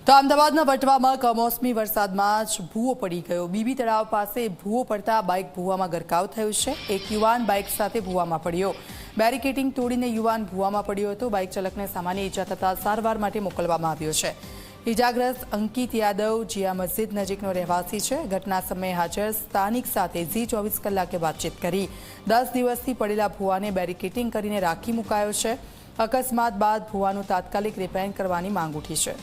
તો અમદાવાદના વટવામાં કમોસમી વરસાદમાં જ ભૂવો પડી ગયો। બીબી તળાવ પાસે ભૂવો પડતા બાઇક ભૂવામાં ગરકાવ થયો છે। એક યુવાન બાઇક સાથે ભૂવામાં પડ્યો। બેરિકેડિંગ તોડીને યુવાન ભૂવામાં પડ્યો હતો। બાઇક ચાલકને સામાન્ય ઈજા થતાં સારવાર માટે મોકલવામાં આવ્યો છે। ઈજાગ્રસ્ત અંકિત યાદવ જીયા મસ્જિદ નજીકનો રહેવાસી છે। ઘટના સમયે હાજર સ્થાનિક સાથે ઝી 24 કલાકે વાતચીત કરી 10 દિવસથી પડેલા ભૂવાને બેરિકેડિંગ કરીને રાખી મુકાયો છે। અકસ્માત બાદ ભૂવાનું તાત્કાલિક રિપેરિંગ કરવાની માંગ ઉઠી છે।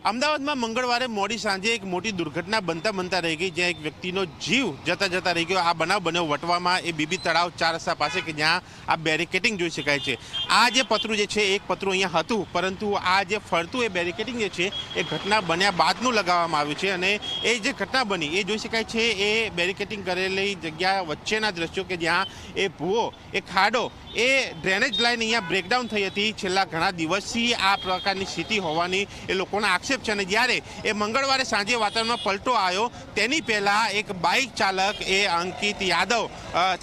અમદાવાદમાં મંગળવારે મોડી સાંજે એક મોટી દુર્ઘટના બનતા રહી ગઈ, જ્યાં એક વ્યક્તિનો જીવ જતા રહી ગયો। આ બનાવ બન્યો વટવામાં એ બીબી તળાવ 4 રસ્તા પાસે કે જ્યાં આ બેરિકેડિંગ જોઈ શકાય છે। આ જે પતરું જે છે એક પતરું અહીંયા હતું, પરંતુ આ જે ફરતું એ બેરિકેડિંગ જે છે એ ઘટના બન્યા બાદનું લગાવવામાં આવ્યું છે। અને એ જે ઘટના બની એ જોઈ શકાય છે એ બેરિકેડિંગ કરેલી જગ્યા વચ્ચેના દ્રશ્યો કે જ્યાં એ ભૂવો એ ખાડો એ ડ્રેનેજ લાઇન અહીંયા બ્રેકડાઉન થઈ હતી। છેલ્લા ઘણા દિવસથી આ પ્રકારની સ્થિતિ હોવાની એ લોકોના આક્ષેપ છે। અને જ્યારે એ મંગળવારે સાંજે વાતાવરણમાં પલટો આવ્યો તેની પહેલાં એક બાઇક ચાલક એ અંકિત યાદવ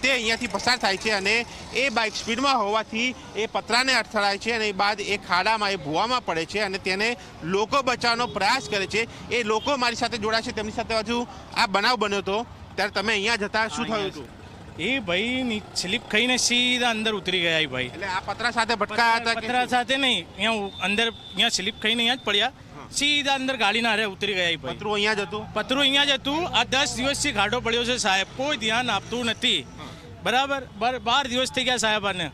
તે અહીંયાથી પસાર થાય છે અને એ બાઇક સ્પીડમાં હોવાથી એ પતરાને અથડાય છે અને એ બાદ એ ખાડામાં એ ભૂવામાં પડે છે અને તેને લોકો બચાવવાનો પ્રયાસ કરે છે। એ લોકો મારી સાથે જોડાય છે, તેમની સાથે હજુ આ બનાવ બન્યો હતો ત્યારે તમે અહીંયા જતા શું થયું હતું? એ ભાઈ સ્લીપ ખાઈને સીધા અંદર ઉતરી ગયા। ભાઈ એટલે આ પતરા સાથે ભટકાયા હતા? પતરા સાથે નહીં, અહીંયા અંદર અહીંયા સ્લીપ ખાઈને અહીંયા જ પડ્યા, સીધા અંદર ગાડીના હારે ઉતરી ગયા। ભાઈ પતરું અહીંયા જ હતું? પતરું અહીંયા જ હતું। આ 10 દિવસથી ખાડો પડ્યો છે સાહેબ, કોઈ ધ્યાન આપતું નથી। બરાબર 12 દિવસ થઈ ગયા સાહેબ, આને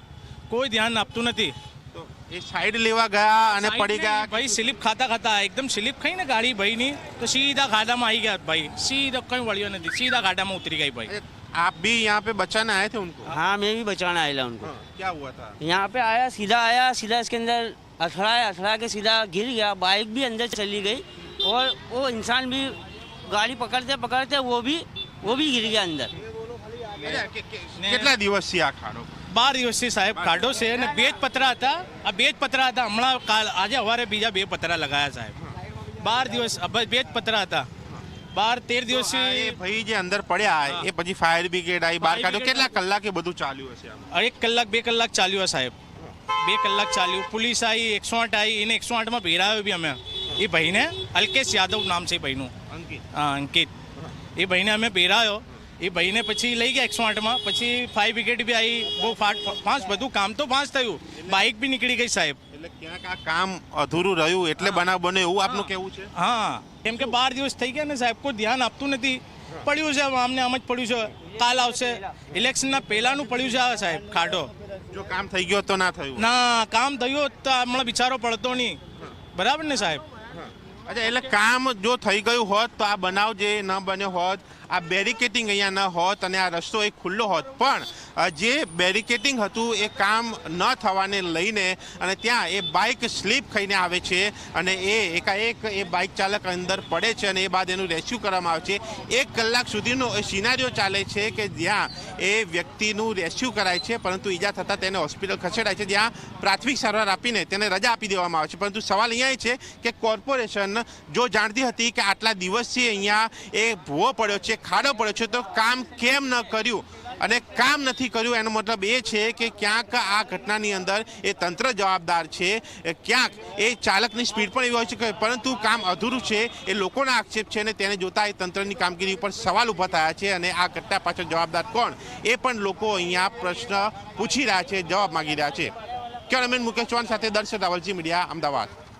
કોઈ ધ્યાન આપતું નથી। તો એ સાઈડ લેવા ગયા અને પડી ગયા? ભાઈ સ્લીપ ખાતા એકદમ સ્લીપ ખાઈને ગાડી ભાઈની તો સીધા ખાડામાં આવી ગયા। ભાઈ સીધા કઈ વળ્યો નથી, સીધા ખાડામાં ઉતરી ગઈ। ભાઈ आप भी यहाँ पे बचाने आए थे उनको? हाँ, मैं भी बचाने आया उनको। क्या हुआ था? यहाँ पे आया सीधा इसके अंदर अथड़ा के सीधा गिर गया। बाइक भी अंदर चली गई और वो इंसान भी गाड़ी पकड़ते वो भी गिर गया अंदर। કેટલા દિવસથી આ ખાડો? 12 દિવસથી સાહેબ ખાડો છે અને 2 જ પતરા હતા। આ 2 જ પતરા હતા, હમણાં આજે સવારે બીજા 2 પતરા લગાયા સાહેબ। 12 દિવસ 2 જ પતરા હતા। 12-13 દિવસથી ભાઈ જે અંદર પડ્યા એ પછી ફાયર બ્રિગેડ આવી બહાર કાઢ્યો। કેટલા કલાકે બધું ચાલ્યું હશે? 1 કલાક 2 કલાક ચાલ્યું સાહેબ, 2 કલાક ચાલ્યું। પોલીસ આવી, 108 આવી, એને 108 માં ભેરાયો બી અમે। એ ભાઈને અલ્કેશ યાદવ નામ છે ભાઈનું, હા અંકિત। એ ભાઈને અમે ભેરાયો, એ ભાઈને પછી લઈ ગયા 108 માં। પછી ફાયર બ્રિગેડ બી આવી, બહુ ફાસ્ટ બધું કામ તો ફાસ્ટ થયું, બાઇક બી નીકળી ગઈ સાહેબ। એટલે ક્યાંક આ કામ અધૂરું રહ્યું એટલે બનાવ બન્યો એવું આપનું કહેવું છે? હા, કેમ કે 12 દિવસ થઈ ગયા ને સાહેબ, કોઈ ધ્યાન આપતું નથી। પડ્યું છે આમને આમ જ પડ્યું છે, કાલ આવશે ઇલેક્શનના પહેલાનું પડ્યું છે સાહેબ ખાડો। જો કામ થઈ ગયો તો ના થયું? ના, કામ થયું તો હમણાં બિચારો પડતો નહીં, બરાબર ને સાહેબ? અચ્છા, એટલે કામ જો થઈ ગયું હોત તો આ બનાવ જે ન બન્યો હોત, આ બેરિકેડિંગ અહીંયા ન હોત અને આ રસ્તો એક ખુલ્લો હોત, પણ જે બેરિકેડિંગ હતું એ કામ ન થવાને લઈને અને ત્યાં એ બાઇક સ્લીપ ખાઈને આવે છે અને એ એકાએક એ બાઇક ચાલક અંદર પડે છે અને એ બાદ એનું રેસ્ક્યુ કરવામાં આવે છે। 1 કલાક સુધીનો એ સિનારીઓ ચાલે છે કે જ્યાં એ વ્યક્તિનું રેસ્ક્યુ કરાય છે, પરંતુ ઈજા થતાં તેને હોસ્પિટલ ખસેડાય છે, જ્યાં પ્રાથમિક સારવાર આપીને તેને રજા આપી દેવામાં આવે છે। પરંતુ સવાલ અહીંયા એ છે કે કોર્પોરેશન જો જાણતી હતી કે આટલા દિવસથી અહીંયા એ ભૂવો પડ્યો છે, ખાડો પડ્યો છે, તો કામ કેમ ન કર્યું? અને કામ નથી કર્યું એનો મતલબ એ છે કે ક્યાંક આ ઘટનાની અંદર એ તંત્ર જવાબદાર છે, ક્યાંક એ ચાલકની સ્પીડ પણ એવી હોય છે કે પરંતુ કામ અધૂરું છે એ લોકોના આક્ષેપ છે અને તેને જોતા એ તંત્રની કામગીરી ઉપર સવાલ ઊભા થયા છે અને આ ઘટના પાછળ જવાબદાર કોણ એ પણ લોકો અહીંયા પ્રશ્ન પૂછી રહ્યા છે, જવાબ માંગી રહ્યા છે। કેમેરામેન મુકેશ ચૌહાણ સાથે દર્શક રાવલજી, મીડિયા, અમદાવાદ।